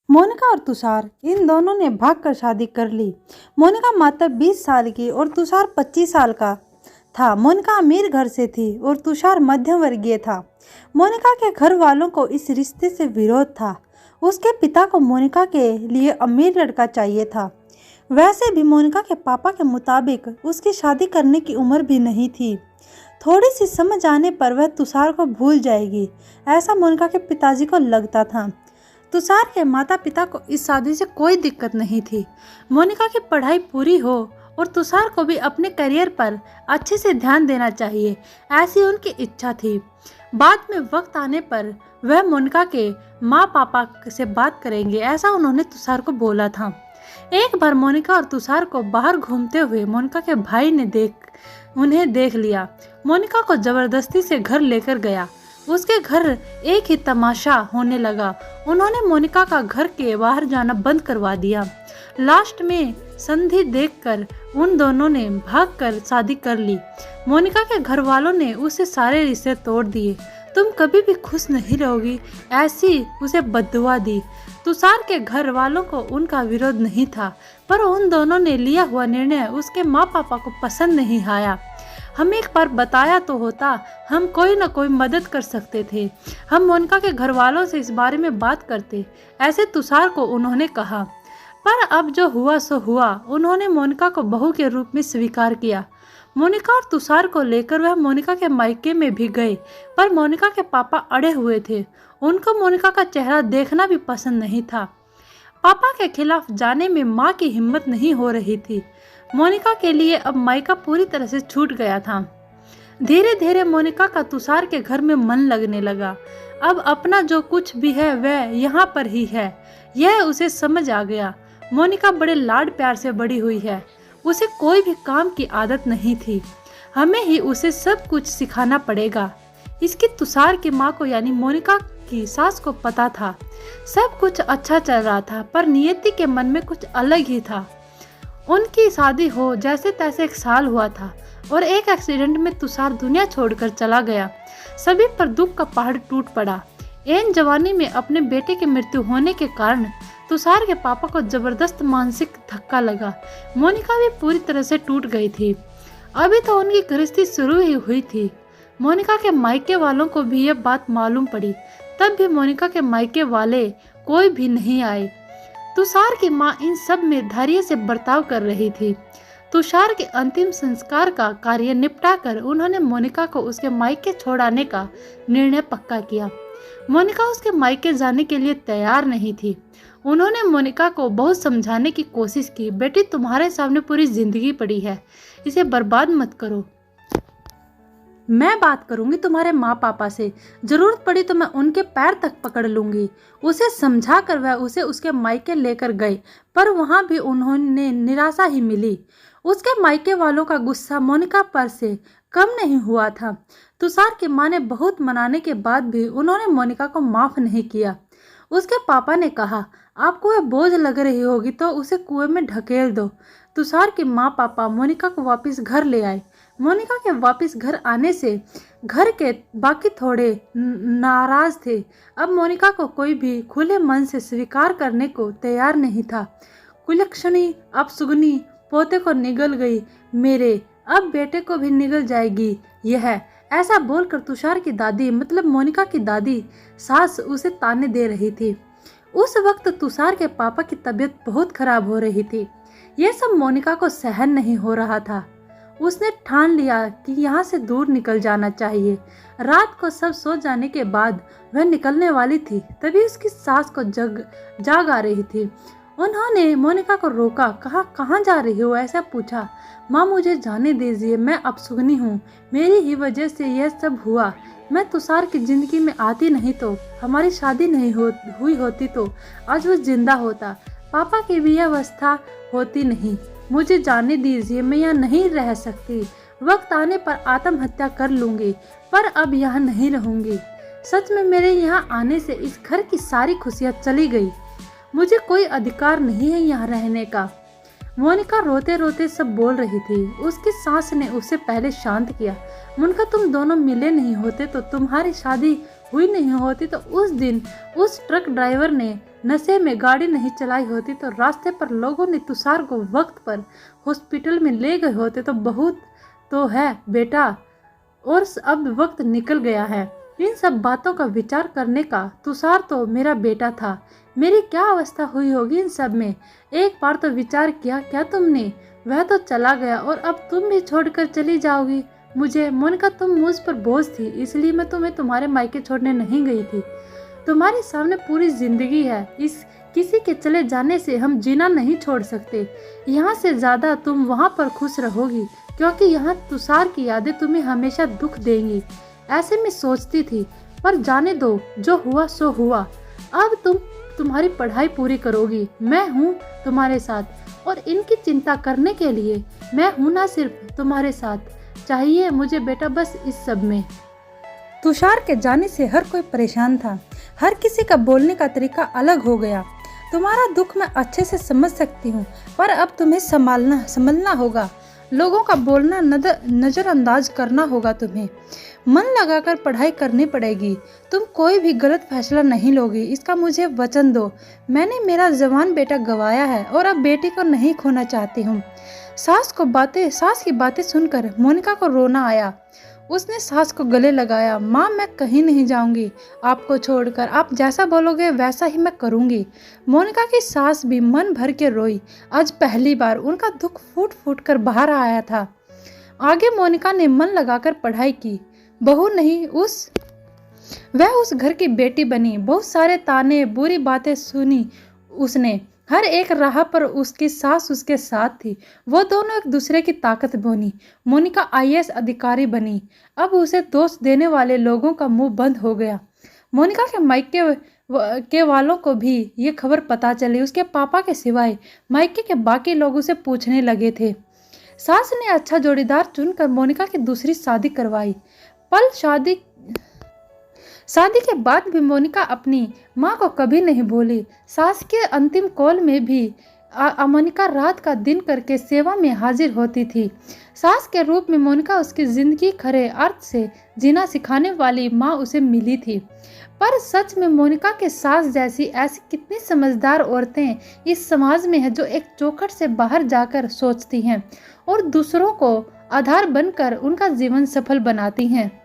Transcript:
मोनिका और तुषार इन दोनों ने भागकर शादी कर ली। मोनिका मात्र 20 साल की और तुषार 25 साल का था। मोनिका अमीर घर से थी और तुषार मध्यम वर्गीय था। मोनिका के घर वालों को इस रिश्ते से विरोध था। उसके पिता को मोनिका के लिए अमीर लड़का चाहिए था। वैसे भी मोनिका के पापा के मुताबिक उसकी शादी करने की उम्र भी नहीं थी। थोड़ी सी समझ आने पर वह तुषार को भूल जाएगी, ऐसा मोनिका के पिताजी को लगता था। तुषार के माता पिता को इस शादी से कोई दिक्कत नहीं थी। मोनिका की पढ़ाई पूरी हो और तुषार को भी अपने करियर पर अच्छे से ध्यान देना चाहिए, ऐसी उनकी इच्छा थी। बाद में वक्त आने पर वह मोनिका के माँ पापा से बात करेंगे, ऐसा उन्होंने तुषार को बोला था। एक बार मोनिका और तुषार को बाहर घूमते हुए मोनिका के भाई ने उन्हें देख लिया। मोनिका को जबरदस्ती से घर लेकर गया। उसके घर एक ही तमाशा होने लगा। उन्होंने मोनिका का घर के बाहर जाना बंद करवा दिया। लास्ट में संधि देखकर उन दोनों ने भागकर शादी कर ली। मोनिका के घर वालों ने उसे सारे रिश्ते तोड़ दिए। तुम कभी भी खुश नहीं रहोगी, ऐसी उसे बद्दुआ दी। तुषार के घर वालों को उनका विरोध नहीं था, पर उन दोनों ने लिया हुआ निर्णय उसके माँ पापा को पसंद नहीं आया। हम एक बार बताया तो होता, हम कोई न कोई मदद कर सकते थे। हम मोनिका के घर वालों से इस बारे में बात करते, ऐसे तुषार को उन्होंने कहा। पर अब जो हुआ सो हुआ। उन्होंने मोनिका को बहू के रूप में स्वीकार किया। मोनिका और तुषार को लेकर वह मोनिका के मायके में भी गए, पर मोनिका के पापा अड़े हुए थे। उनको मोनिका का चेहरा देखना भी पसंद नहीं था। पापा के खिलाफ जाने में माँ की हिम्मत नहीं हो रही थी। मोनिका के लिए अब मायका पूरी तरह से छूट गया था। धीरे धीरे मोनिका का तुषार के घर में मन लगने लगा। अब अपना जो कुछ भी है वह यहाँ पर ही है, यह उसे समझ आ गया। मोनिका बड़े लाड प्यार से बड़ी हुई है। उसे कोई भी काम की आदत नहीं थी। हमें ही उसे सब कुछ सिखाना पड़ेगा। इसकी तुषार की माँ को यानी मोनिका की सास को पता था। सब कुछ अच्छा चल रहा था, पर नियति के मन में कुछ अलग ही था। उनकी शादी हो जैसे तैसे 1 साल हुआ था और एक एक्सीडेंट में तुषार दुनिया छोड़कर चला गया। सभी पर दुख का पहाड़ टूट पड़ा। एन जवानी में अपने बेटे की मृत्यु होने के कारण तुषार के पापा को जबरदस्त मानसिक धक्का लगा। मोनिका भी पूरी तरह से टूट गई थी। अभी तो उनकी गृहस्थी शुरू ही हुई थी। मोनिका के मायके वालों को भी यह बात मालूम पड़ी, तब भी मोनिका के मायके वाले कोई भी नहीं आए। तुषार की माँ इन सब में धैर्य से बर्ताव कर रही थी। तुषार के अंतिम संस्कार का कार्य निपटाकर उन्होंने मोनिका को उसके मायके छोड़ाने का निर्णय पक्का किया। मोनिका उसके मायके जाने के लिए तैयार नहीं थी। उन्होंने मोनिका को बहुत समझाने की कोशिश की, बेटी तुम्हारे सामने पूरी जिंदगी पड़ी है, इसे बर्बाद मत करो। मैं बात करूंगी तुम्हारे माँ पापा से, जरूरत पड़ी तो मैं उनके पैर तक पकड़ लूंगी। उसे समझा कर वह उसे उसके मायके लेकर गए, पर वहां भी उन्होंने निराशा ही मिली। उसके मायके वालों का गुस्सा मोनिका पर से कम नहीं हुआ था। तुषार की माँ ने बहुत मनाने के बाद भी उन्होंने मोनिका को माफ नहीं किया। उसके पापा ने कहा, आपको वह बोझ लग रही होगी तो उसे कुएं में ढकेल दो। तुषार के माँ पापा मोनिका को वापस घर ले आए। मोनिका के वापस घर आने से घर के बाकी थोड़े नाराज थे। अब मोनिका को कोई भी खुले मन से स्वीकार करने को तैयार नहीं था। कुलक्षणी अपसुगनी पोते को निगल गई मेरे, अब बेटे को भी निगल जाएगी यह, ऐसा बोलकर तुषार की दादी मतलब मोनिका की दादी सास उसे ताने दे रही थी। उस वक्त तुषार के पापा की तबीयत बहुत खराब हो रही थी। यह सब मोनिका को सहन नहीं हो रहा था। उसने ठान लिया कि यहाँ से दूर निकल जाना चाहिए। रात को सब सो जाने के बाद वह निकलने वाली थी, तभी उसकी सास को जाग आ रही थी। उन्होंने मोनिका को रोका, कहा कहाँ जा रही हो, ऐसा पूछा। माँ मुझे जाने दीजिए, मैं अपसुगनी हूँ, मेरी ही वजह से यह सब हुआ। मैं तुषार की जिंदगी में आती नहीं तो हमारी शादी नहीं हुई होती तो आज वो जिंदा होता, पापा की भी यह अवस्था होती नहीं। मुझे जाने दीजिए, मैं यहाँ नहीं रह सकती। वक्त आने पर आत्महत्या कर लूंगी, पर अब यहाँ नहीं रहूंगी। सच में मेरे यहाँ आने से इस घर की सारी खुशियाँ चली गई। मुझे कोई अधिकार नहीं है यहाँ रहने का। मोनिका रोते रोते सब बोल रही थी। उसकी सास ने उसे पहले शांत किया। मोनिका तुम दोनों मिले नहीं होते तो तुम्हारी शादी हुई नहीं होती तो उस दिन उस ट्रक ड्राइवर ने नशे में गाड़ी नहीं चलाई होती तो रास्ते पर लोगों ने तुषार को वक्त पर हॉस्पिटल में ले गए होते तो बहुत तो है बेटा, और अब वक्त निकल गया है इन सब बातों का विचार करने का। तुषार तो मेरा बेटा था, मेरी क्या अवस्था हुई होगी इन सब में। एक बार तो विचार किया क्या तुमने? वह तो चला गया और अब तुम भी छोड़कर चली जाओगी मुझे। मोनिका, तुम मुझ पर बोझ थी, इसलिए मैं तुम्हें तुम्हारे मायके छोड़ने नहीं गई थी। तुम्हारे सामने पूरी जिंदगी है, इस किसी के चले जाने से हम जीना नहीं छोड़ सकते। यहाँ से ज़्यादा तुम वहाँ पर खुश रहोगी, क्योंकि यहाँ तुषार की यादें तुम्हें हमेशा दुख देंगी। ऐसे में सोचती थी, पर जाने दो, जो हुआ सो हुआ। अब तुम्हारी पढ़ाई पूरी करोगी, मैं हूँ तुम्हारे साथ, और इनकी चिंता करने के लिए मैं हूँ ना सिर्फ तुम्हारे साथ। चाहिए मुझे बेटा बस इस सब में। तुषार के जाने से हर कोई परेशान था, हर किसी का बोलने का तरीका अलग हो गया। तुम्हारा दुख मैं अच्छे से समझ सकती हूँ, पर अब तुम्हें संभलना होगा। लोगों का बोलना नज़रअंदाज करना होगा। तुम्हें मन लगाकर पढ़ाई करनी पड़ेगी। तुम कोई भी गलत फैसला नहीं लोगी, इसका मुझे वचन दो। मैंने मेरा जवान बेटा गंवाया है और अब बेटी को नहीं खोना चाहती हूँ। सास की बातें सुनकर मोनिका को रोना आया। उसने सास को गले लगाया। माँ, मैं कहीं नहीं जाऊंगी आपको छोड़कर, आप जैसा बोलोगे वैसा ही मैं करूंगी। मोनिका की सास भी मन भर के रोई। आज पहली बार उनका दुख फूट फूट कर बाहर आया था। आगे मोनिका ने मन लगाकर पढ़ाई की। बहू नहीं, वह उस घर की बेटी बनी। बहुत सारे ताने बुरी बातें सुनी उसने। हर एक राह पर उसकी सास उसके साथ थी। वो दोनों एक दूसरे की ताकत बनी। मोनिका IAS अधिकारी बनी। अब उसे दोष देने वाले लोगों का मुंह बंद हो गया। मोनिका के मायके के वालों को भी ये खबर पता चली। उसके पापा के सिवाय मायके के बाकी लोग उसे पूछने लगे थे। सास ने अच्छा जोड़ीदार चुनकर मोनिका की दूसरी शादी करवाई। शादी के बाद भी मोनिका अपनी माँ को कभी नहीं भूली। सास के अंतिम कॉल में भी मोनिका रात का दिन करके सेवा में हाजिर होती थी। सास के रूप में मोनिका उसकी जिंदगी खरे अर्थ से जीना सिखाने वाली माँ उसे मिली थी। पर सच में मोनिका के सास जैसी ऐसी कितनी समझदार औरतें इस समाज में है, जो एक चौखट से बाहर जाकर सोचती हैं और दूसरों को आधार बनकर उनका जीवन सफल बनाती हैं।